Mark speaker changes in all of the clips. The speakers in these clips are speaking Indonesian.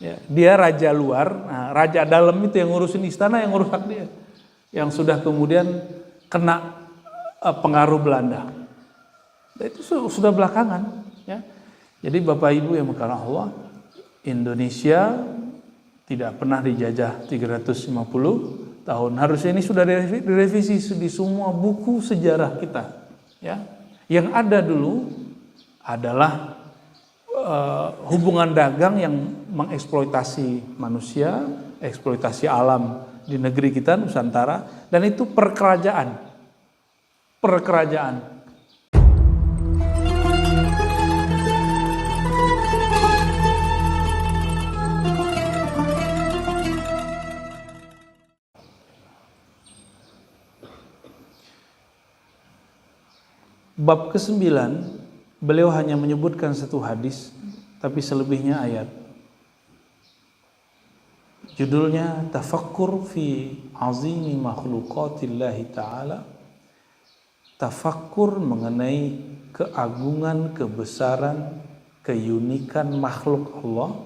Speaker 1: Ya, dia raja luar, nah, raja dalam itu yang ngurusin istana yang ngurusak dia, yang sudah kemudian kena pengaruh Belanda. Dan itu sudah belakangan. Ya. Jadi Bapak Ibu yang mengasihi Allah, Indonesia tidak pernah dijajah 350 tahun. Harusnya ini sudah direvisi di semua buku sejarah kita. Ya. Yang ada dulu adalah hubungan dagang yang mengeksploitasi manusia, eksploitasi alam di negeri kita Nusantara, dan itu perkerajaan. Bab ke-9, beliau hanya menyebutkan satu hadis, tapi selebihnya ayat. Judulnya Tafakkur fi azimi makhluqatillahi ta'ala. Tafakkur mengenai keagungan, kebesaran, keunikan makhluk Allah.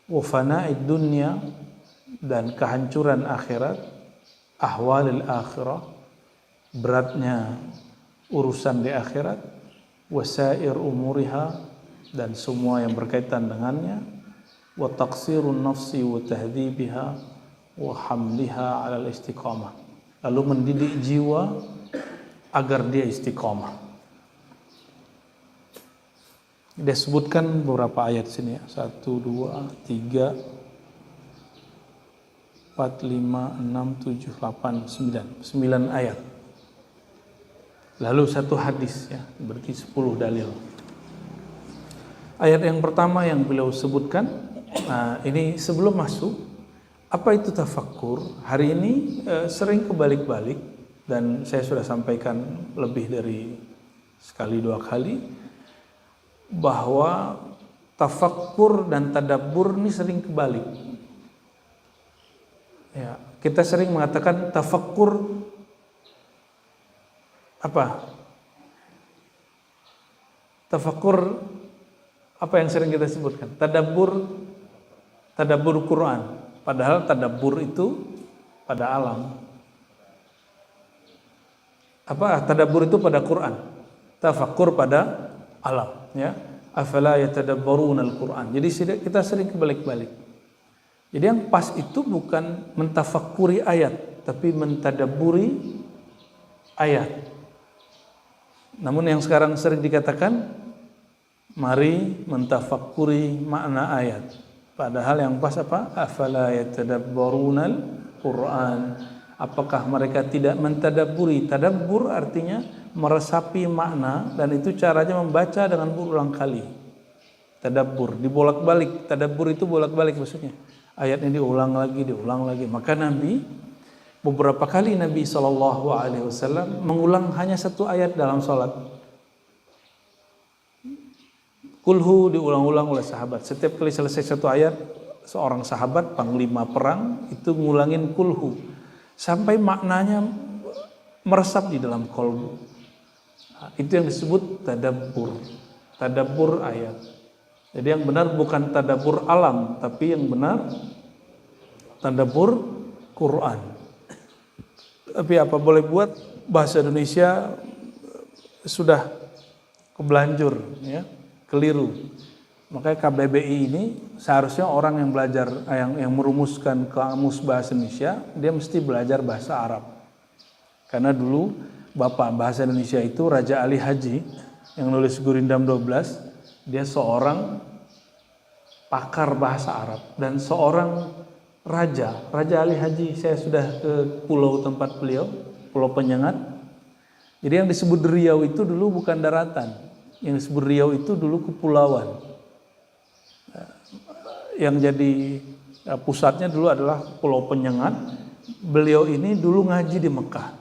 Speaker 1: Wa fana'id dunya, dan kehancuran akhirat. Ahwalil akhirah, beratnya urusan di akhirat. Wasair umuriha, dan semua yang berkaitan dengannya. Wa taqsirun nafsi wa tahdhibiha wa hamliha 'ala al-istiqamah. Lalu mendidik jiwa agar dia istiqamah. Dia sebutkan beberapa ayat sini ya. 1, 2, 3, 4, 5, 6, 7, 8, 9. 9 ayat. Lalu satu hadis ya, berarti 10 dalil. Ayat yang pertama yang beliau sebutkan, ini sebelum masuk, apa itu tafakkur? Hari ini sering kebalik-balik, dan saya sudah sampaikan lebih dari sekali dua kali, bahwa tafakkur dan tadabbur ini sering kebalik. Ya, kita sering mengatakan tafakkur apa? Tafakkur apa yang sering kita sebutkan? Tadabbur Quran. Padahal tadabbur itu pada alam. Apa? Tadabbur itu pada Quran. Tafakkur pada alam, ya. Afala yatadabbaruna al-Quran. Jadi kita sering kebalik-balik. Jadi yang pas itu bukan mentafakuri ayat, tapi mentadabburi ayat. Namun yang sekarang sering dikatakan, mari mentafakuri makna ayat. Padahal yang pas apa? Afala yatadabbarunal Quran. Apakah mereka tidak mentadabburi? Tadabbur artinya meresapi makna, dan itu caranya membaca dengan berulang kali. Tadabbur, dibolak-balik. Tadabbur itu bolak-balik maksudnya. Ayatnya diulang lagi. Maka beberapa kali Nabi SAW mengulang hanya satu ayat dalam sholat. Kulhu diulang-ulang oleh sahabat. Setiap kali selesai satu ayat, seorang sahabat panglima perang itu ngulangin kulhu sampai maknanya meresap di dalam kolbu. Itu yang disebut tadabbur ayat. Jadi yang benar bukan tadabbur alam, tapi yang benar tadabbur Quran. Tapi apa boleh buat, bahasa Indonesia sudah kebelanjur, ya, keliru. Makanya KBBI ini seharusnya orang yang belajar, yang merumuskan kamus bahasa Indonesia, dia mesti belajar bahasa Arab. Karena dulu bapak bahasa Indonesia itu Raja Ali Haji yang nulis Gurindam 12, dia seorang pakar bahasa Arab dan seorang Raja Ali Haji. Saya sudah ke pulau tempat beliau, Pulau Penyengat. Jadi yang disebut Riau itu dulu bukan daratan, yang disebut Riau itu dulu kepulauan. Yang jadi pusatnya dulu adalah Pulau Penyengat. Beliau ini dulu ngaji di Mekah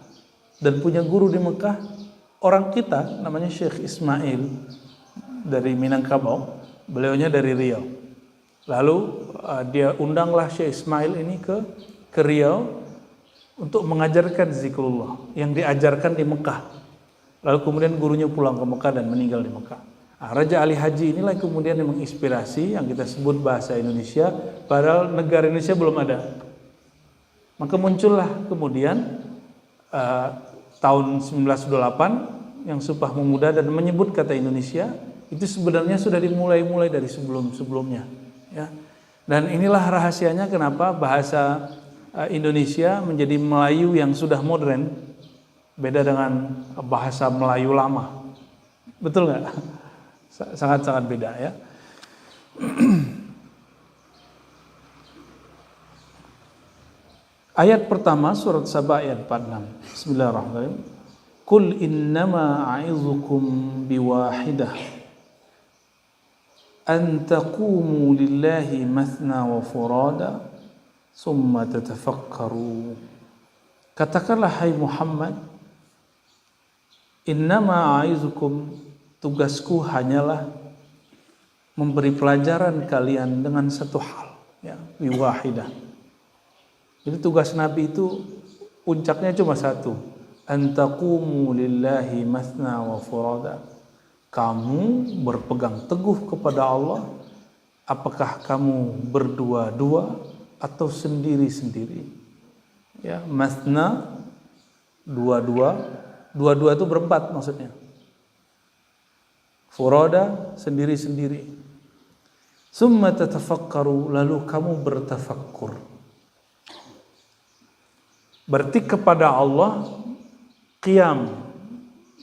Speaker 1: dan punya guru di Mekah, orang kita namanya Syekh Ismail dari Minangkabau, beliaunya dari Riau. Lalu dia undanglah Syekh Ismail ini ke Riau untuk mengajarkan zikrullah yang diajarkan di Mekah. Lalu kemudian gurunya pulang ke Mekah dan meninggal di Mekah. Raja Ali Haji inilah kemudian yang menginspirasi yang kita sebut bahasa Indonesia, padahal negara Indonesia belum ada. Maka muncullah kemudian tahun 1928 yang Sumpah Pemuda dan menyebut kata Indonesia itu sebenarnya sudah dimulai dari sebelum-sebelumnya, ya. Dan inilah rahasianya kenapa bahasa Indonesia menjadi Melayu yang sudah modern, beda dengan bahasa Melayu lama. Betul nggak? Sangat-sangat beda, ya. Ayat pertama surat Saba ayat 46. Bismillahirrahmanirrahim. Qul innama a'izukum biwahidah an taqumu lillahi mathna wa furada summa tatafakkaru. Katakanlah hai Muhammad, innama a'izukum, tugasku hanyalah memberi pelajaran kalian dengan satu hal, ya, biwahidah. Jadi tugas Nabi itu puncaknya cuma satu, antaqumu lillahi mathna wa furada. Kamu berpegang teguh kepada Allah, apakah kamu berdua-dua atau sendiri-sendiri. Ya, mathna dua-dua, dua-dua itu berempat maksudnya. Furada sendiri-sendiri. Summa tatafakkaru, lalu kamu bertafakkur. Berarti kepada Allah qiyam,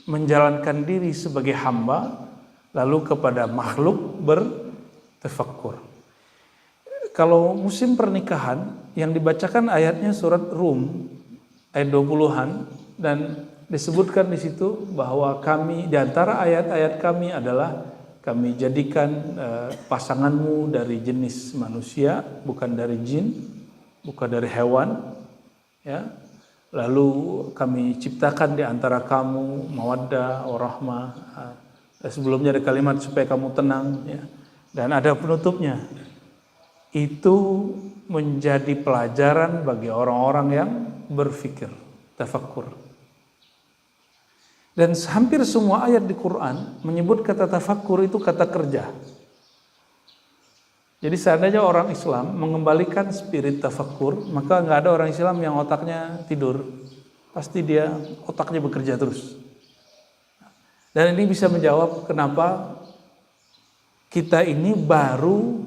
Speaker 1: menjalankan diri sebagai hamba, lalu kepada makhluk bertafakkur. Kalau musim pernikahan yang dibacakan ayatnya surat Rum ayat 20-an, dan disebutkan di situ bahwa kami, di antara ayat-ayat kami adalah kami jadikan pasanganmu dari jenis manusia, bukan dari jin, bukan dari hewan. Ya, lalu kami ciptakan di antara kamu mawaddah warahmah. Sebelumnya ada kalimat supaya kamu tenang, ya. Dan ada penutupnya. Itu menjadi pelajaran bagi orang-orang yang berfikir, tafakkur. Dan hampir semua ayat di Quran menyebut kata tafakkur itu kata kerja. Jadi seandainya orang Islam mengembalikan spirit tafakkur, maka nggak ada orang Islam yang otaknya tidur. Pasti dia otaknya bekerja terus. Dan ini bisa menjawab kenapa kita ini baru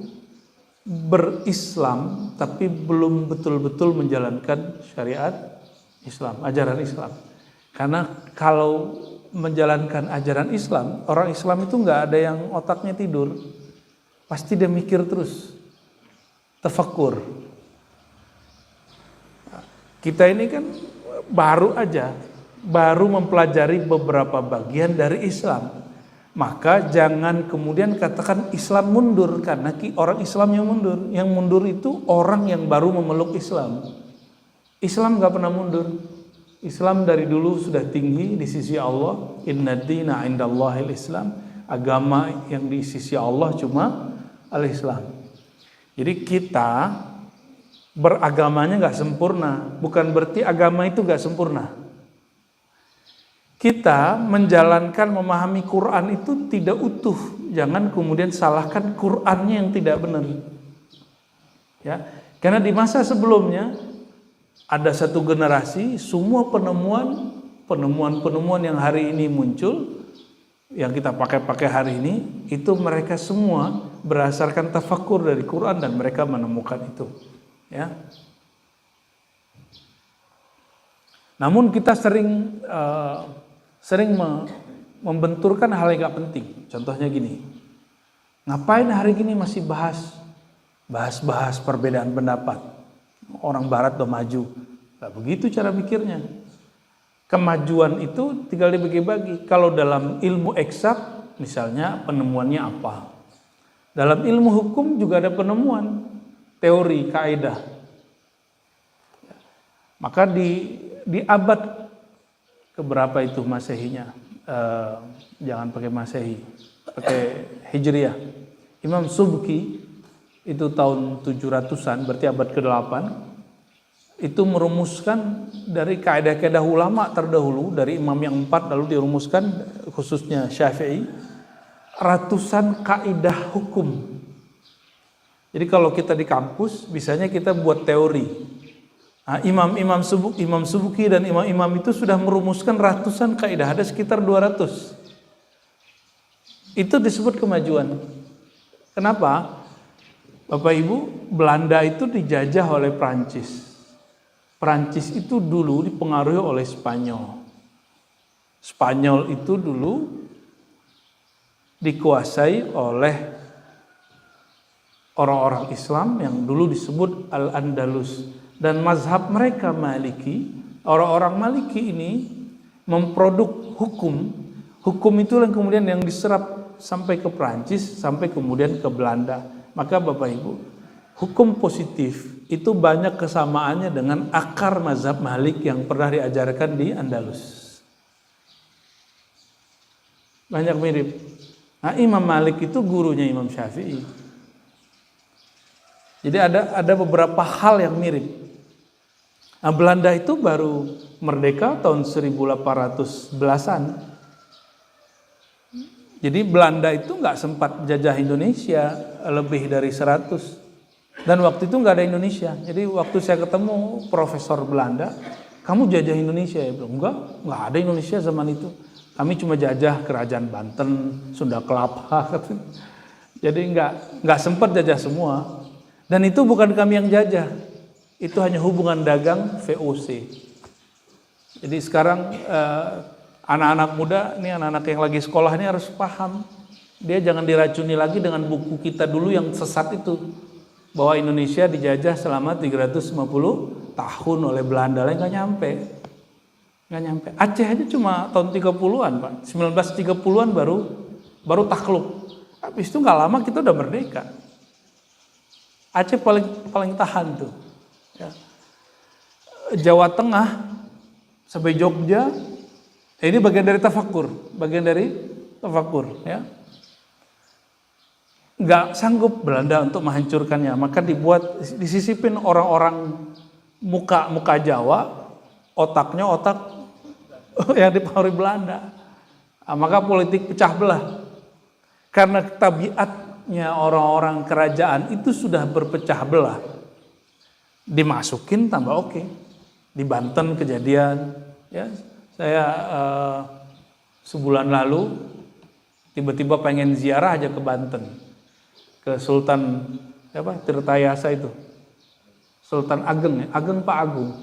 Speaker 1: berislam tapi belum betul-betul menjalankan syariat Islam, ajaran Islam. Karena kalau menjalankan ajaran Islam, orang Islam itu nggak ada yang otaknya tidur. Pasti dia mikir terus, tafakkur. Kita ini kan baru mempelajari beberapa bagian dari Islam. Maka jangan kemudian katakan Islam mundur, karena orang Islam yang mundur. Yang mundur itu orang yang baru memeluk Islam. Islam gak pernah mundur. Islam dari dulu sudah tinggi di sisi Allah. Inna dina indallahil Islam. Agama yang di sisi Allah cuma al-Islam. Jadi kita beragamanya gak sempurna. Bukan berarti agama itu gak sempurna. Kita menjalankan, memahami Quran itu tidak utuh. Jangan kemudian salahkan Qurannya yang tidak benar. Ya, karena di masa sebelumnya ada satu generasi, semua penemuan yang hari ini muncul, yang kita pakai hari ini, itu mereka semua berdasarkan tafakkur dari Quran dan mereka menemukan itu. Ya. Namun kita sering membenturkan hal yang gak penting. Contohnya gini, ngapain hari ini masih bahas perbedaan pendapat? Orang Barat udah maju. Nah, begitu cara pikirnya. Kemajuan itu tinggal dibagi-bagi. Kalau dalam ilmu eksak, misalnya penemuannya apa? Dalam ilmu hukum juga ada penemuan, teori, kaidah. Maka di abad keberapa itu Masehinya? Jangan pakai Masehi, pakai Hijriah. Imam Subki itu tahun 700-an, berarti abad ke-8, itu merumuskan dari kaidah-kaidah ulama terdahulu, dari imam yang 4 lalu dirumuskan khususnya Syafi'i, ratusan kaidah hukum. Jadi kalau kita di kampus, biasanya kita buat teori. Nah, Imam Subuki dan imam-imam itu sudah merumuskan ratusan kaidah, ada sekitar 200. Itu disebut kemajuan. Kenapa? Bapak Ibu, Belanda itu dijajah oleh Prancis. Prancis itu dulu dipengaruhi oleh Spanyol. Spanyol itu dulu dikuasai oleh orang-orang Islam yang dulu disebut Al-Andalus. Dan mazhab mereka Maliki, orang-orang Maliki ini memproduk hukum. Hukum itu yang kemudian yang diserap sampai ke Prancis, sampai kemudian ke Belanda. Maka Bapak Ibu, hukum positif itu banyak kesamaannya dengan akar mazhab Malik yang pernah diajarkan di Andalus. Banyak mirip. Nah, Imam Malik itu gurunya Imam Syafi'i. Jadi ada beberapa hal yang mirip. Nah, Belanda itu baru merdeka tahun 1800-an. Jadi Belanda itu nggak sempat jajah Indonesia lebih dari 100. Dan waktu itu nggak ada Indonesia. Jadi waktu saya ketemu profesor Belanda, kamu jajah Indonesia? Ya bilang, nggak ada Indonesia zaman itu. Kami cuma jajah kerajaan Banten, Sunda Kelapa. Jadi nggak sempat jajah semua. Dan itu bukan kami yang jajah. Itu hanya hubungan dagang VOC. Jadi sekarang anak-anak muda, ini anak-anak yang lagi sekolah ini harus paham. Dia jangan diracuni lagi dengan buku kita dulu yang sesat itu. Bahwa Indonesia dijajah selama 350 tahun oleh Belanda. Nggak nyampe. Aceh aja cuma tahun 30-an Pak. 1930-an baru takluk. Habis itu nggak lama kita udah merdeka. Aceh paling tahan tuh. Ya. Jawa Tengah sampai Jogja, ini bagian dari tafakur, ya. Nggak sanggup Belanda untuk menghancurkannya, maka disisipin orang-orang muka Jawa, otaknya otak yang dipengaruhi Belanda. Nah, maka politik pecah belah. Karena tabiatnya orang-orang kerajaan itu sudah berpecah belah. Dimasukin tambah oke. Di Banten kejadian, ya. Saya sebulan lalu tiba-tiba pengen ziarah aja ke Banten. Ke Sultan Tirtayasa itu. Sultan Ageng, Pak Agung.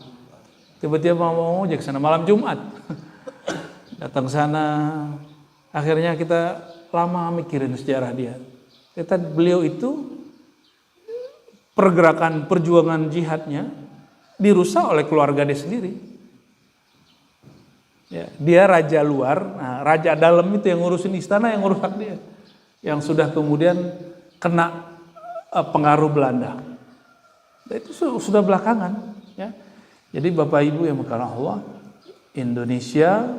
Speaker 1: Tiba-tiba mau ngojek sana malam Jumat. Datang sana, akhirnya kita lama mikirin sejarah dia. Beliau itu perjuangan jihadnya dirusak oleh keluarga dia sendiri. Ya, dia raja luar, nah, raja dalam itu yang ngurusin istana yang ngurusak dia. Yang sudah kemudian kena pengaruh Belanda. Itu sudah belakangan, ya. Jadi Bapak Ibu yang mengasihi Allah, Indonesia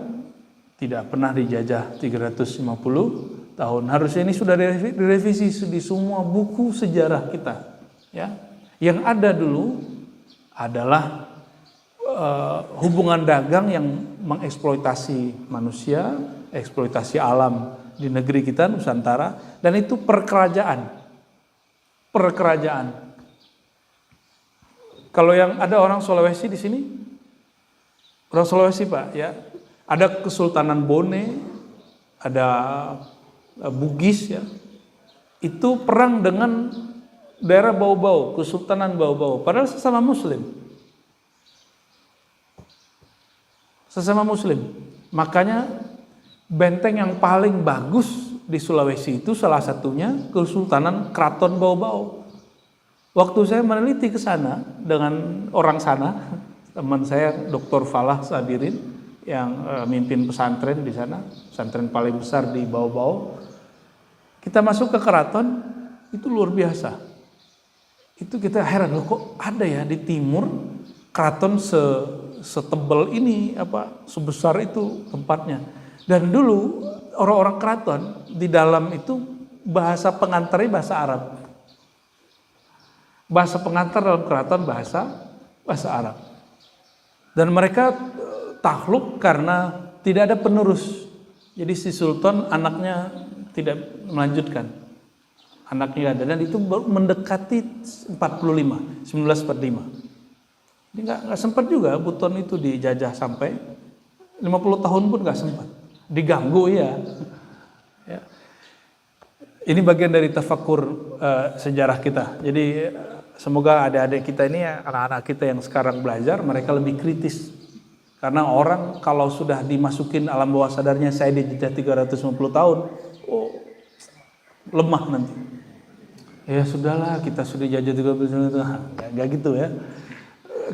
Speaker 1: tidak pernah dijajah 350 tahun. Harusnya ini sudah direvisi di semua buku sejarah kita, ya. Yang ada dulu adalah hubungan dagang yang mengeksploitasi manusia, eksploitasi alam di negeri kita Nusantara, dan itu perkerajaan. Kalau yang ada orang Sulawesi di sini, orang Sulawesi Pak, ya, ada Kesultanan Bone, ada Bugis, ya, itu perang dengan daerah Bau-Bau, Kesultanan Bau-Bau, padahal sesama Muslim. Makanya benteng yang paling bagus di Sulawesi itu salah satunya Kesultanan Keraton Bau-Bau. Waktu saya meneliti ke sana dengan orang sana, teman saya Dr. Falah Sabirin yang mimpin pesantren di sana, pesantren paling besar di Bau-Bau. Kita masuk ke keraton, itu luar biasa. Itu kita heran, loh kok ada ya di timur keraton setebal ini, sebesar itu tempatnya. Dan dulu orang-orang keraton di dalam itu bahasa pengantarnya bahasa Arab. Bahasa pengantar dalam keraton bahasa Arab. Dan mereka takluk karena tidak ada penerus. Jadi si sultan anaknya tidak melanjutkan. Anaknya ada, dan itu baru mendekati 1945. Jadi nggak sempat juga Buton itu dijajah sampai 50 tahun pun nggak sempat. Diganggu ya. Ini bagian dari tafakur sejarah kita. Jadi semoga adik-adik kita ini, anak-anak kita yang sekarang belajar, mereka lebih kritis. Karena orang kalau sudah dimasukin alam bawah sadarnya saya dijajah 350 tahun, lemah nanti. Ya sudahlah, kita sudah jajah 350 tahun. Enggak gitu ya.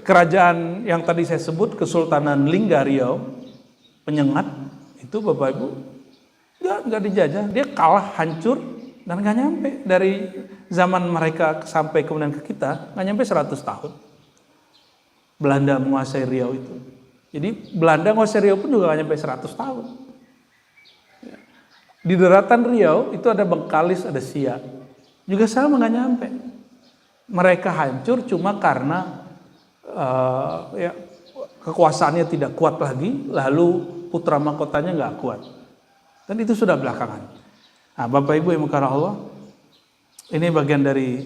Speaker 1: Kerajaan yang tadi saya sebut, Kesultanan Lingga Riau, Penyengat, itu Bapak Ibu enggak dijajah, dia kalah, hancur, dan enggak nyampe dari zaman mereka sampai kemudian ke kita, enggak nyampe 100 tahun. Belanda menguasai Riau itu. Jadi Belanda menguasai Riau pun juga enggak nyampe 100 tahun. Di daratan Riau itu ada Bengkalis, ada Siak. Juga sama nggak nyampe. Mereka hancur cuma karena kekuasaannya tidak kuat lagi, lalu putra mahkotanya nggak kuat. Dan itu sudah belakangan. Nah, Bapak Ibu yang mengasihi Allah, ini bagian dari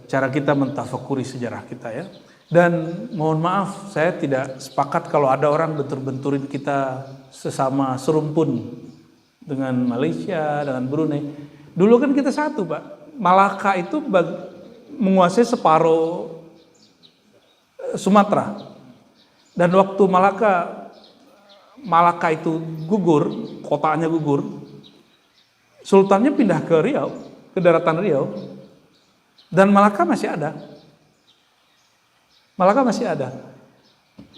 Speaker 1: cara kita mentafakuri sejarah kita ya. Dan mohon maaf, saya tidak sepakat kalau ada orang bentur-benturin kita sesama serumpun dengan Malaysia, dengan Brunei. Dulu kan kita satu, Pak. Malaka itu menguasai separuh Sumatera. Dan waktu Malaka itu gugur, kotanya gugur, sultannya pindah ke Riau, ke daratan Riau. Dan Malaka masih ada. Malaka masih ada.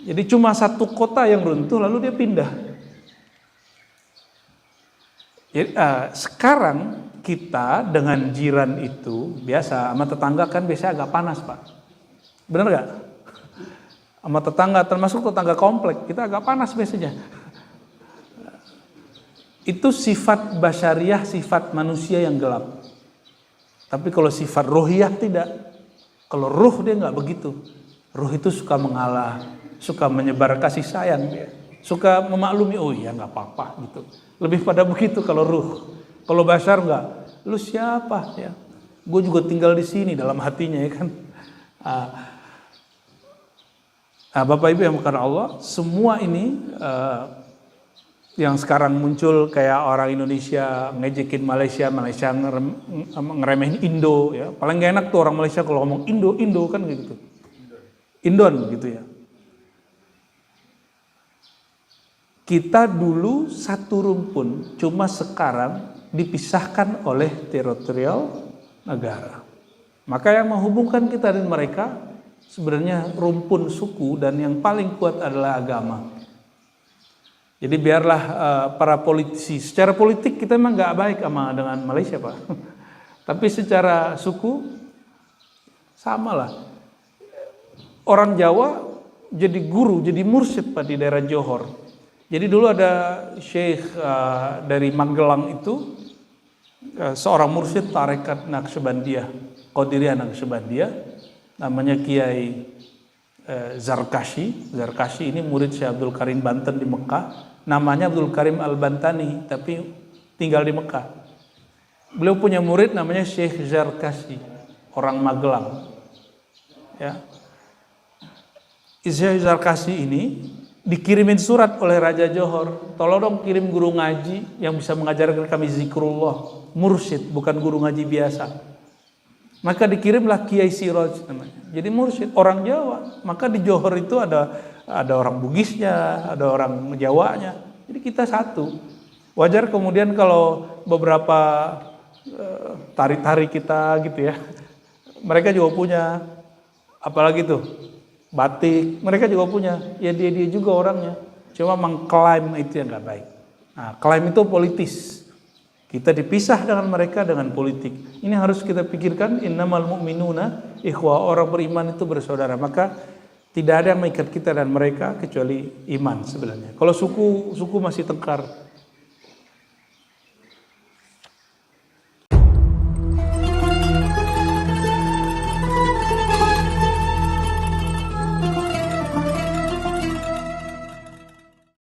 Speaker 1: Jadi cuma satu kota yang runtuh lalu dia pindah. Jadi, sekarang kita dengan jiran itu biasa, sama tetangga kan biasanya agak panas, Pak. Benar gak? Sama tetangga, termasuk tetangga komplek, kita agak panas biasanya. Itu sifat basyariah, sifat manusia yang gelap. Tapi kalau sifat ruhiyah tidak. Kalau ruh dia gak begitu. Ruh itu suka mengalah, suka menyebar kasih sayang, suka memaklumi, oh iya gak apa-apa gitu. Lebih pada begitu kalau ruh. Kalau Bashar enggak, lu siapa ya? Gue juga tinggal di sini dalam hatinya ya kan. Bapak Ibu yang mengasihi Allah, semua ini yang sekarang muncul kayak orang Indonesia ngejekin Malaysia ngeremehin Indo ya. Paling gak enak tuh orang Malaysia kalau ngomong Indo kan gitu. Indon gitu ya. Kita dulu satu rumpun, cuma sekarang dipisahkan oleh teritorial negara. Maka yang menghubungkan kita dan mereka sebenarnya rumpun suku, dan yang paling kuat adalah agama. Jadi biarlah para politisi, secara politik kita memang nggak baik dengan Malaysia, Pak. Tapi secara suku samalah. Orang Jawa jadi guru, jadi mursyid, Pak, di daerah Johor. Jadi dulu ada syekh dari Magelang itu, seorang mursyid tarekat Naqsyabandiyah, Qadiriyah Naqsyabandiyah, namanya Kiai Zarkashi. Zarkashi ini murid Syekh Abdul Karim Banten di Mekah. Namanya Abdul Karim Al-Bantani, tapi tinggal di Mekah. Beliau punya murid namanya Syekh Zarkashi, orang Magelang. Ya. Syekh Zarkashi ini dikirimin surat oleh Raja Johor, tolong dong kirim guru ngaji yang bisa mengajarkan kami zikrullah, mursyid, bukan guru ngaji biasa. Maka dikirimlah Kiai Siraj namanya. Jadi mursyid, orang Jawa. Maka di Johor itu ada orang Bugisnya, ada orang Jawanya. Jadi kita satu. Wajar kemudian kalau beberapa tari-tari kita gitu ya, mereka juga punya, apalagi tuh batik, mereka juga punya, ya dia juga orangnya, cuma mengklaim itu yang nggak baik. Nah, klaim itu politis, kita dipisah dengan mereka dengan politik. Ini harus kita pikirkan, innamal mu'minuna ikhwah, orang beriman itu bersaudara. Maka tidak ada yang mengikat kita dan mereka kecuali iman sebenarnya. Kalau suku masih tengkar,